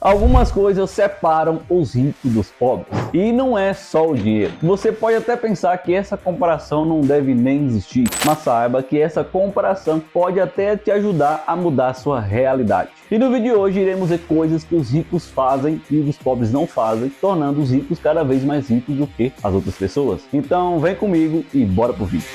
Algumas coisas separam os ricos dos pobres, e não é só o dinheiro. Você pode até pensar que essa comparação não deve nem existir, mas saiba que essa comparação pode até te ajudar a mudar a sua realidade. E no vídeo de hoje iremos ver coisas que os ricos fazem e os pobres não fazem, tornando os ricos cada vez mais ricos do que as outras pessoas. Então vem comigo e bora pro vídeo.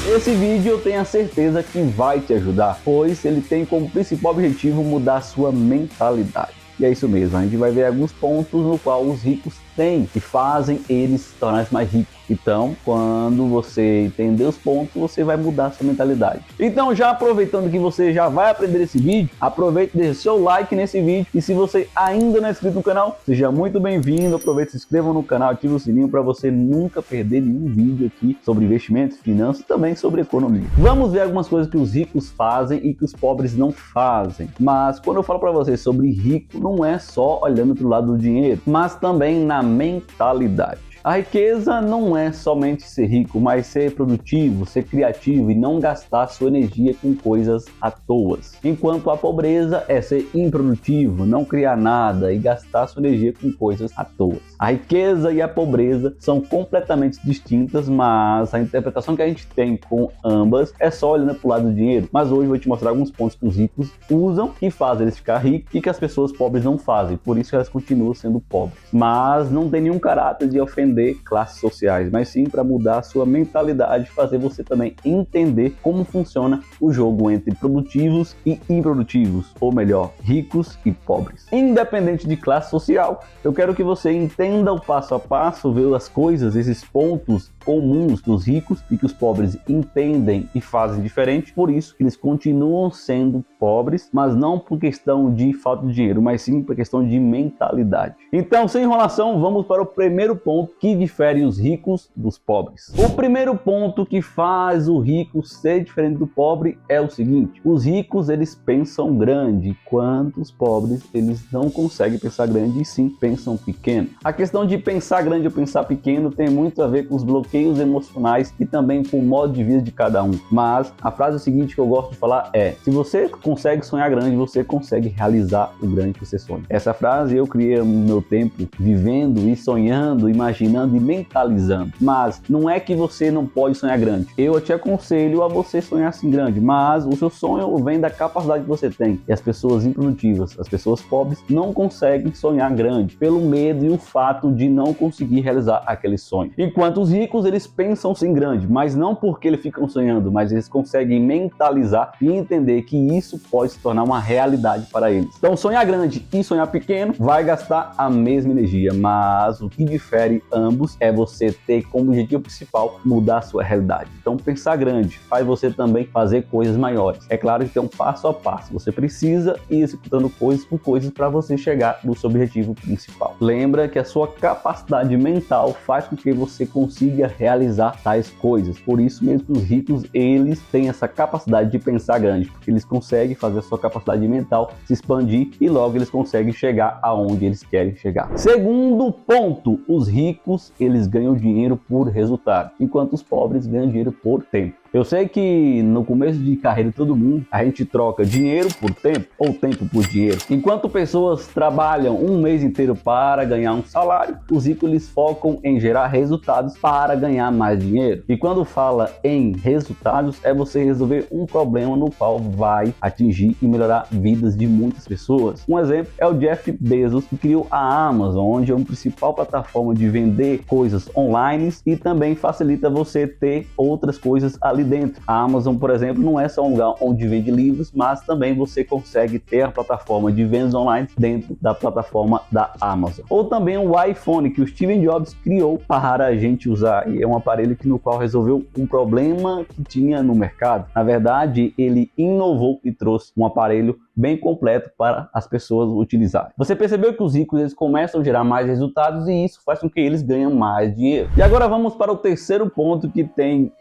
Esse vídeo eu tenho a certeza que vai te ajudar, pois ele tem como principal objetivo mudar a sua mentalidade. E é isso mesmo, a gente vai ver alguns pontos no qual os ricos têm e fazem eles se tornarem mais ricos. Então, quando você entender os pontos, você vai mudar a sua mentalidade. Então, já aproveitando que você já vai aprender esse vídeo, aproveite e deixe seu like nesse vídeo. E se você ainda não é inscrito no canal, seja muito bem-vindo. Aproveite, se inscreva no canal, ative o sininho para você nunca perder nenhum vídeo aqui sobre investimentos, finanças e também sobre economia. Vamos ver algumas coisas que os ricos fazem e que os pobres não fazem. Mas quando eu falo para você sobre rico, não é só olhando para o lado do dinheiro, mas também na mentalidade. A riqueza não é somente ser rico, mas ser produtivo, ser criativo e não gastar sua energia com coisas à toa. Enquanto a pobreza é ser improdutivo, não criar nada e gastar sua energia com coisas à toa. A riqueza e a pobreza são completamente distintas, mas a interpretação que a gente tem com ambas é só olhando para o lado do dinheiro. Mas hoje eu vou te mostrar alguns pontos que os ricos usam que fazem eles ficar ricos e que as pessoas pobres não fazem, por isso elas continuam sendo pobres. Mas não tem nenhum caráter de ofender classes sociais, mas sim para mudar a sua mentalidade, fazer você também entender como funciona o jogo entre produtivos e improdutivos, ou melhor, ricos e pobres. Independente de classe social, eu quero que você entenda o passo a passo, ver as coisas, esses pontos comuns dos ricos e que os pobres entendem e fazem diferente, por isso que eles continuam sendo pobres, mas não por questão de falta de dinheiro, mas sim por questão de mentalidade. Então, sem enrolação, vamos para o primeiro ponto que difere os ricos dos pobres. O primeiro ponto que faz o rico ser diferente do pobre é o seguinte: os ricos eles pensam grande, enquanto os pobres eles não conseguem pensar grande e sim pensam pequeno. A questão de pensar grande ou pensar pequeno tem muito a ver com os bloqueios emocionais e também com o modo de vida de cada um. Mas a frase seguinte que eu gosto de falar é: se você consegue sonhar grande, você consegue realizar o grande que você sonha. Essa frase eu criei no meu tempo vivendo e sonhando, imaginando e mentalizando. Mas não é que você não pode sonhar grande. Eu te aconselho a você sonhar assim grande, mas o seu sonho vem da capacidade que você tem. E as pessoas improdutivas, as pessoas pobres, não conseguem sonhar grande pelo medo e o fato de não conseguir realizar aquele sonho. Enquanto os ricos, eles pensam sim grande, mas não porque eles ficam sonhando, mas eles conseguem mentalizar e entender que isso pode se tornar uma realidade para eles. Então, sonhar grande e sonhar pequeno vai gastar a mesma energia, mas o que difere ambos é você ter como objetivo principal mudar a sua realidade. Então, pensar grande faz você também fazer coisas maiores. É claro que tem um passo a passo. Você precisa ir executando coisas por coisas para você chegar no seu objetivo principal. Lembra que a sua capacidade mental faz com que você consiga realizar tais coisas. Por isso mesmo que os ricos, eles têm essa capacidade de pensar grande, porque eles conseguem fazer a sua capacidade mental se expandir e logo eles conseguem chegar aonde eles querem chegar. Segundo ponto, os ricos, eles ganham dinheiro por resultado, enquanto os pobres ganham dinheiro por tempo. Eu sei que no começo de carreira de todo mundo, a gente troca dinheiro por tempo ou tempo por dinheiro. Enquanto pessoas trabalham um mês inteiro para ganhar um salário, os ricos eles focam em gerar resultados para ganhar mais dinheiro. E quando fala em resultados, é você resolver um problema no qual vai atingir e melhorar vidas de muitas pessoas. Um exemplo é o Jeff Bezos, que criou a Amazon, onde é uma principal plataforma de vender coisas online e também facilita você ter outras coisas ali dentro. A Amazon, por exemplo, não é só um lugar onde vende livros, mas também você consegue ter a plataforma de vendas online dentro da plataforma da Amazon. Ou também o iPhone, que o Steve Jobs criou para a gente usar, e é um aparelho no qual resolveu um problema que tinha no mercado. Na verdade, ele inovou e trouxe um aparelho bem completo para as pessoas utilizarem. Você percebeu que os ricos eles começam a gerar mais resultados e isso faz com que eles ganhem mais dinheiro. E agora vamos para o terceiro ponto que tem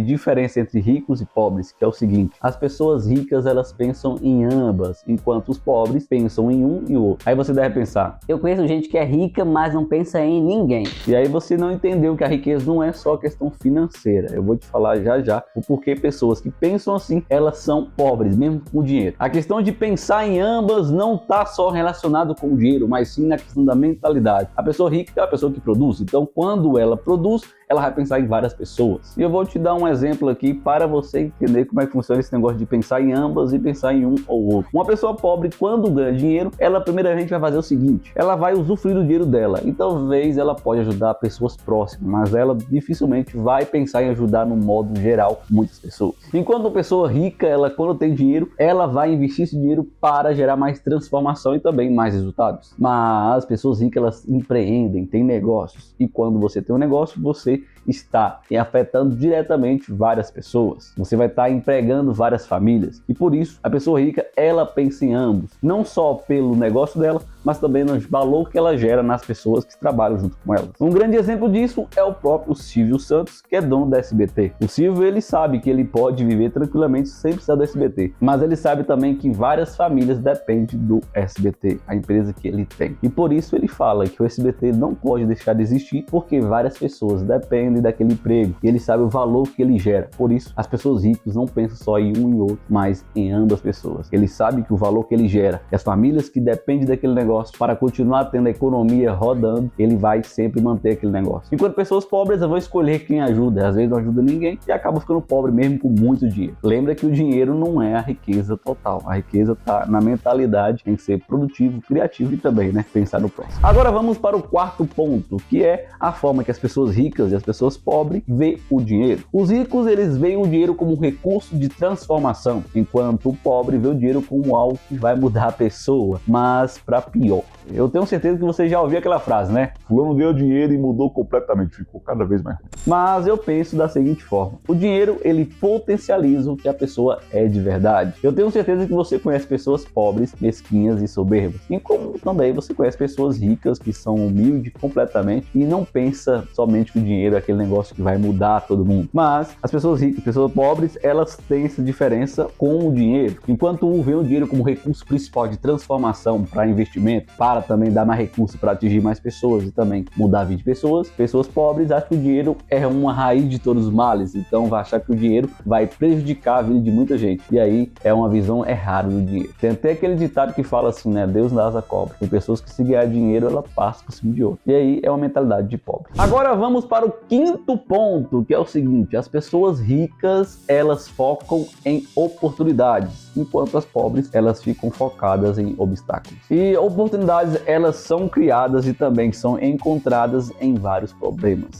diferença entre ricos e pobres, que é o seguinte: as pessoas ricas elas pensam em ambas, enquanto os pobres pensam em um e outro. Aí você deve pensar: eu conheço gente que é rica, mas não pensa em ninguém. E aí você não entendeu que a riqueza não é só questão financeira. Eu vou te falar já já o porquê pessoas que pensam assim, elas são pobres, mesmo com dinheiro. A questão de pensar em ambas não está só relacionado com o dinheiro, mas sim na questão da mentalidade. A pessoa rica é a pessoa que produz, então quando ela produz, ela vai pensar em várias pessoas. E eu vou te dar um exemplo aqui para você entender como é que funciona esse negócio de pensar em ambas e pensar em um ou outro. Uma pessoa pobre, quando ganha dinheiro, ela primeiramente vai fazer o seguinte: ela vai usufruir do dinheiro dela. E talvez ela pode ajudar pessoas próximas, mas ela dificilmente vai pensar em ajudar no modo geral muitas pessoas. Enquanto uma pessoa rica, ela quando tem dinheiro, ela vai investir esse dinheiro para gerar mais transformação e também mais resultados. Mas as pessoas ricas, elas empreendem, têm negócios. E quando você tem um negócio, você está afetando diretamente várias pessoas. Você vai estar empregando várias famílias. E por isso, a pessoa rica, ela pensa em ambos. Não só pelo negócio dela, mas também no valor que ela gera nas pessoas que trabalham junto com ela. Um grande exemplo disso é o próprio Silvio Santos, que é dono da SBT. O Silvio, ele sabe que ele pode viver tranquilamente sem precisar do SBT, mas ele sabe também que várias famílias dependem do SBT, a empresa que ele tem. E por isso ele fala que o SBT não pode deixar de existir, porque várias pessoas dependem daquele emprego e ele sabe o valor que ele gera. Por isso, as pessoas ricas não pensam só em um e outro, mas em ambas pessoas. Ele sabe que o valor que ele gera e as famílias que dependem daquele negócio para continuar tendo a economia rodando, ele vai sempre manter aquele negócio. Enquanto pessoas pobres vão escolher quem ajuda, às vezes não ajuda ninguém e acaba ficando pobre mesmo com muito dinheiro. Lembra que o dinheiro não é a riqueza total, a riqueza está na mentalidade, em ser produtivo, criativo e também, pensar no próximo. Agora vamos para o quarto ponto, que é a forma que as pessoas ricas e as pessoas pobres veem o dinheiro. Os ricos, eles veem o dinheiro como um recurso de transformação, enquanto o pobre vê o dinheiro como algo que vai mudar a pessoa, mas para pior. Eu tenho certeza que você já ouviu aquela frase, Fulano ganhou dinheiro e mudou completamente, ficou cada vez mais ruim. Mas eu penso da seguinte forma: o dinheiro, ele potencializa o que a pessoa é de verdade. Eu tenho certeza que você conhece pessoas pobres, mesquinhas e soberbas. E como também você conhece pessoas ricas que são humildes completamente e não pensa somente que o dinheiro é aquele negócio que vai mudar todo mundo. Mas as pessoas ricas, pessoas pobres, elas têm essa diferença com o dinheiro. Enquanto um vê o dinheiro como recurso principal de transformação para investimento, para também dar mais recursos para atingir mais pessoas e também mudar a vida de pessoas. Pessoas pobres acham que o dinheiro é uma raiz de todos os males, então vai achar que o dinheiro vai prejudicar a vida de muita gente. E aí é uma visão errada do dinheiro. Tem até aquele ditado que fala assim, Deus não asa cobra. Tem pessoas que se ganhar dinheiro, ela passa por cima de outro. E aí é uma mentalidade de pobre. Agora vamos para o quinto ponto, que é o seguinte: as pessoas ricas, elas focam em oportunidades, enquanto as pobres, elas ficam focadas em obstáculos. E oportunidades, elas são criadas e também são encontradas em vários problemas.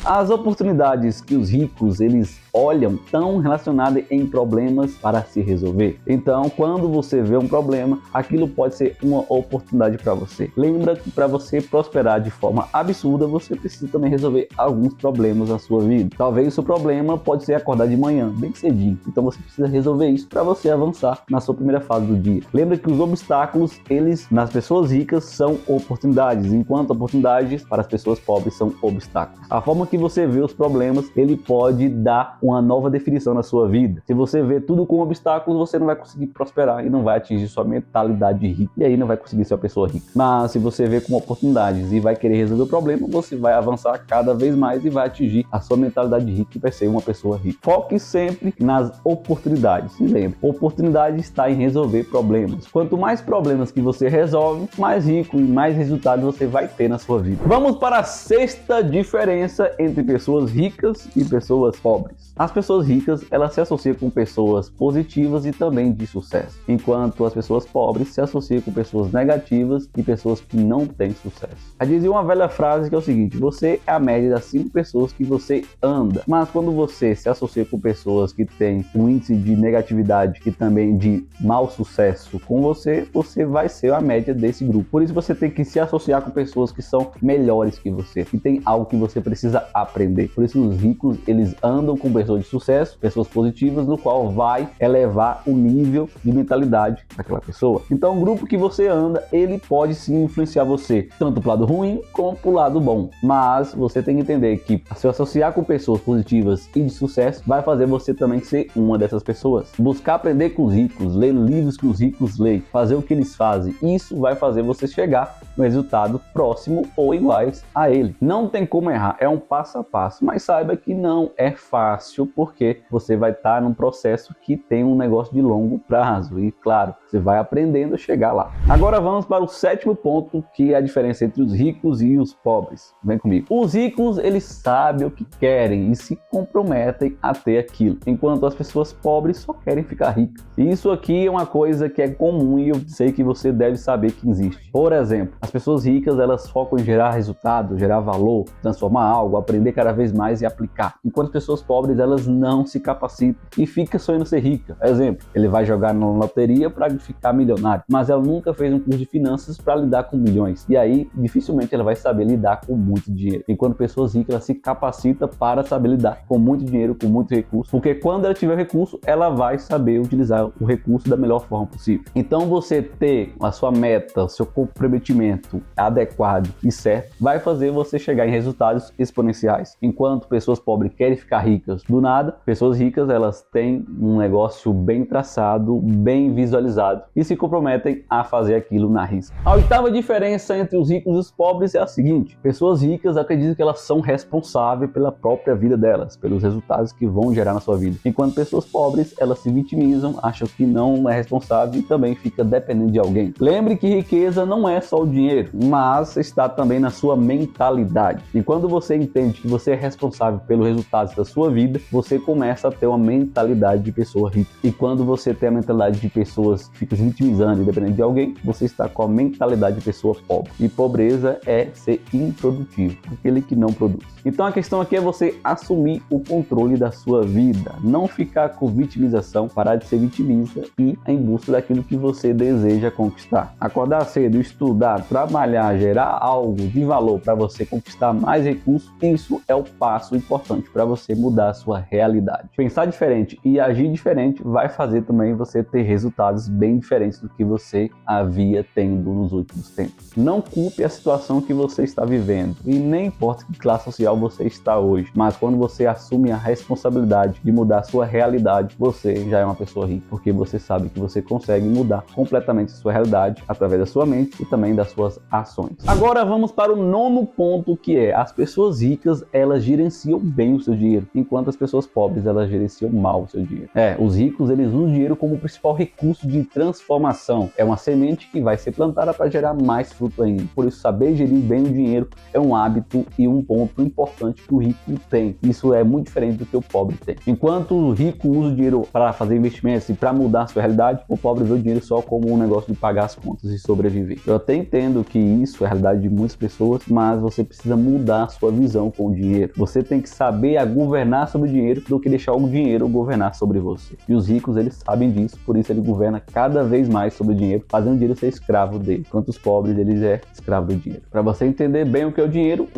As oportunidades que os ricos, eles olham, estão relacionadas em problemas para se resolver. Então, quando você vê um problema, aquilo pode ser uma oportunidade para você. Lembra que para você prosperar de forma absurda, você precisa também resolver alguns problemas na sua vida. Talvez o seu problema pode ser acordar de manhã, bem cedinho. Então você precisa resolver isso para você avançar na sua primeira fase do dia. Lembra que os obstáculos, eles, nas pessoas ricas, são oportunidades, enquanto oportunidades para as pessoas pobres são obstáculos. A forma que você vê os problemas, ele pode dar uma nova definição na sua vida. Se você vê tudo como obstáculos, você não vai conseguir prosperar e não vai atingir sua mentalidade rica. E aí não vai conseguir ser uma pessoa rica. Mas se você vê como oportunidades e vai querer resolver o problema, você vai avançar cada vez mais e vai atingir a sua mentalidade rica e vai ser uma pessoa rica. Foque sempre nas oportunidades. E lembre, oportunidade está em resolver problemas. Quanto mais problemas que você resolve, mais rico e mais resultados você vai ter na sua vida. Vamos para a sexta diferença entre pessoas ricas e pessoas pobres. As pessoas ricas, elas se associam com pessoas positivas e também de sucesso, enquanto as pessoas pobres se associam com pessoas negativas e pessoas que não têm sucesso. Já dizia uma velha frase que é o seguinte: você é a média das 5 pessoas que você anda. Mas quando você se associa com pessoas que têm um índice de negatividade e também de mau sucesso com você, você vai ser a média desse grupo. Por isso você tem que se associar com pessoas que são melhores que você, que tem algo que você precisa aprender. Por isso os ricos, eles andam com pessoas de sucesso, pessoas positivas, no qual vai elevar o nível de mentalidade daquela pessoa. Então o grupo que você anda, ele pode sim influenciar você, tanto pro lado ruim como pro lado bom. Mas você tem que entender que se associar com pessoas positivas e de sucesso vai fazer você também ser uma dessas pessoas. Buscar aprender com os ricos, ler livros que os ricos leem, fazer o que eles fazem, isso vai fazer você chegar no resultado próximo ou iguais a ele. Não tem como errar, é um passo a passo, mas saiba que não é fácil, porque você vai estar num processo que tem um negócio de longo prazo e, claro, você vai aprendendo a chegar lá. Agora vamos para o 7º ponto, que é a diferença entre os ricos e os pobres. Vem comigo. Os ricos, eles sabem o que querem e se comprometem a ter aquilo, enquanto as pessoas pobres só querem ficar ricas. E isso aqui é uma coisa que é comum e eu sei que você deve saber que existe. Por exemplo, as pessoas ricas, elas focam em gerar resultado, gerar valor, transformar algo, aprender cada vez mais e aplicar. Enquanto as pessoas pobres, elas não se capacitam e ficam sonhando ser rica. Exemplo, ele vai jogar na loteria para ficar milionário, mas ela nunca fez um curso de finanças para lidar com milhões. E aí, dificilmente ela vai saber lidar com muito dinheiro. Enquanto pessoas ricas, ela se capacita para saber lidar com muito dinheiro, com muito recurso, porque quando ela tiver recurso, ela vai saber utilizar o recurso da melhor forma possível. Então você ter a sua meta, o seu comprometimento adequado e certo, vai fazer você chegar em resultados exponenciais. Enquanto pessoas pobres querem ficar ricas do nada, pessoas ricas, elas têm um negócio bem traçado, bem visualizado e se comprometem a fazer aquilo na risca. A 8ª diferença entre os ricos e os pobres é a seguinte: pessoas ricas acreditam que elas são responsáveis pela própria vida delas, pelos resultados que vão gerar na sua vida. Enquanto pessoas pobres, elas se vitimizam, acham que não é responsável e também fica dependendo de alguém. Lembre que riqueza não é só o dinheiro, mas está também na sua mentalidade. E quando você entende que você é responsável pelos resultados da sua vida, você começa a ter uma mentalidade de pessoa rica. E quando você tem a mentalidade de pessoas que ficam se vitimizando e dependendo de alguém, você está com a mentalidade de pessoa pobre. E pobreza é ser improdutivo, aquele que não produz. Então a questão aqui é você assumir o controle da sua vida, não ficar com vitimização, parar de ser vitimista e ir em busca daquilo que você deseja conquistar. Acordar cedo, estudar, trabalhar, gerar algo de valor para você conquistar mais recursos, isso é o passo importante para você mudar a sua realidade. Pensar diferente e agir diferente vai fazer também você ter resultados bem diferentes do que você havia tendo nos últimos tempos. Não culpe a situação que você está vivendo e nem importa que classe social você está hoje, mas quando você assume a responsabilidade de mudar a sua realidade, você já é uma pessoa rica, porque você sabe que você consegue mudar completamente a sua realidade através da sua mente e também das suas ações. Agora vamos para o 9º ponto, que é: as pessoas ricas, elas gerenciam bem o seu dinheiro, enquanto as pessoas pobres, elas gerenciam mal o seu dinheiro. Os ricos, eles usam o dinheiro como o principal recurso de transformação. É uma semente que vai ser plantada para gerar mais fruto ainda. Por isso, saber gerir bem o dinheiro é um hábito e um ponto importante que o rico tem. Isso é muito diferente do que o pobre tem. Enquanto o rico usa o dinheiro para fazer investimentos e para mudar a sua realidade, o pobre vê o dinheiro só como um negócio de pagar as contas e sobreviver. Eu até entendo que isso é a realidade de muitas pessoas, mas você precisa mudar a sua visão com o dinheiro. Você tem que saber governar sobre o dinheiro do que deixar o dinheiro governar sobre você. E os ricos, eles sabem disso, por isso ele governa cada vez mais sobre o dinheiro, fazendo o dinheiro ser escravo dele. Enquanto os pobres, eles é escravo do dinheiro. Para você entender bem o que é o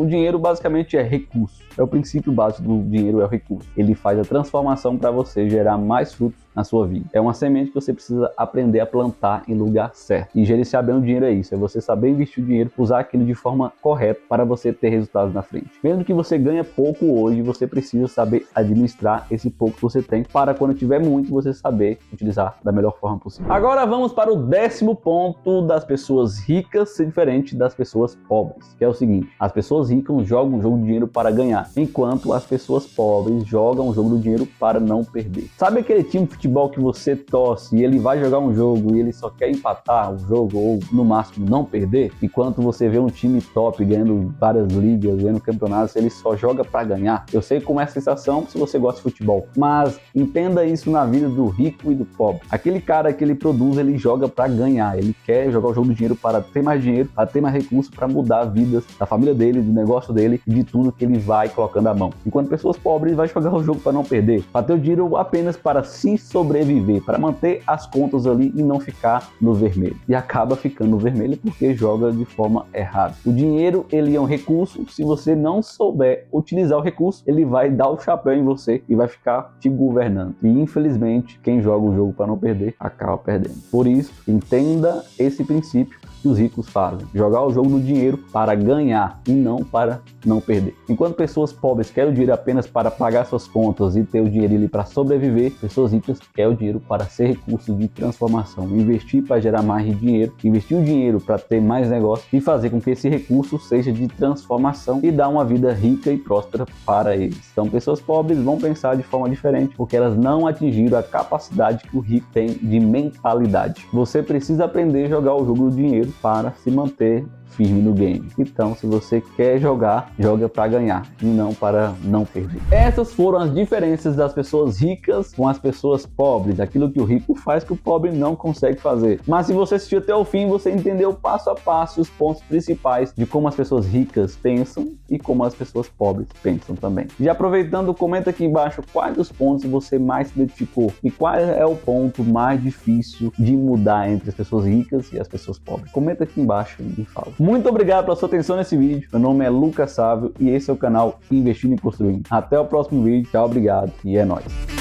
dinheiro basicamente é recurso. É o princípio básico do dinheiro, é o recurso. Ele faz a transformação para você gerar mais frutos na sua vida. É uma semente que você precisa aprender a plantar em lugar certo. E gerenciar bem o dinheiro é isso, é você saber investir o dinheiro, usar aquilo de forma correta para você ter resultados na frente. Mesmo que você ganhe pouco hoje, você precisa saber administrar esse pouco que você tem, para quando tiver muito, você saber utilizar da melhor forma possível. Agora vamos para o 10º ponto das pessoas ricas ser diferente das pessoas pobres, que é o seguinte: as pessoas ricas jogam um jogo de dinheiro para ganhar, enquanto as pessoas pobres jogam o jogo do dinheiro para não perder. Sabe aquele time de futebol que você torce e ele vai jogar um jogo e ele só quer empatar o jogo ou no máximo não perder, enquanto você vê um time top ganhando várias ligas, ganhando campeonatos, ele só joga para ganhar. Eu sei como é a sensação se você gosta de futebol, mas entenda isso na vida do rico e do pobre. Aquele cara que ele produz, ele joga para ganhar, ele quer jogar o jogo do dinheiro para ter mais dinheiro, para ter mais recursos, para mudar a vida da família dele, do negócio dele e de tudo que ele vai colocando à mão. Enquanto pessoas pobres vai jogar o jogo para não perder, para ter o dinheiro apenas para se sobreviver, para manter as contas ali e não ficar no vermelho. E acaba ficando no vermelho porque joga de forma errada. O dinheiro, ele é um recurso, se você não souber utilizar o recurso, ele vai dar o chapéu em você e vai ficar te governando. E infelizmente, quem joga o jogo para não perder, acaba perdendo. Por isso, entenda esse princípio que os ricos fazem: jogar o jogo do dinheiro para ganhar e não para não perder. Enquanto pessoas pobres querem o dinheiro apenas para pagar suas contas e ter o dinheiro ali para sobreviver, pessoas ricas querem o dinheiro para ser recurso de transformação, investir para gerar mais dinheiro, investir o dinheiro para ter mais negócio e fazer com que esse recurso seja de transformação e dar uma vida rica e próspera para eles. Então, pessoas pobres vão pensar de forma diferente porque elas não atingiram a capacidade que o rico tem de mentalidade. Você precisa aprender a jogar o jogo do dinheiro para se manter firme no game. Então, se você quer jogar, joga para ganhar e não para não perder. Essas foram as diferenças das pessoas ricas com as pessoas pobres, aquilo que o rico faz que o pobre não consegue fazer. Mas se você assistiu até o fim, você entendeu passo a passo os pontos principais de como as pessoas ricas pensam e como as pessoas pobres pensam também. Já aproveitando, comenta aqui embaixo quais dos pontos você mais se identificou e qual é o ponto mais difícil de mudar entre as pessoas ricas e as pessoas pobres. Comenta aqui embaixo e fala. Muito obrigado pela sua atenção nesse vídeo. Meu nome é Lucas Sávio e esse é o canal Investindo e Construindo. Até o próximo vídeo. Tchau, obrigado e é nóis.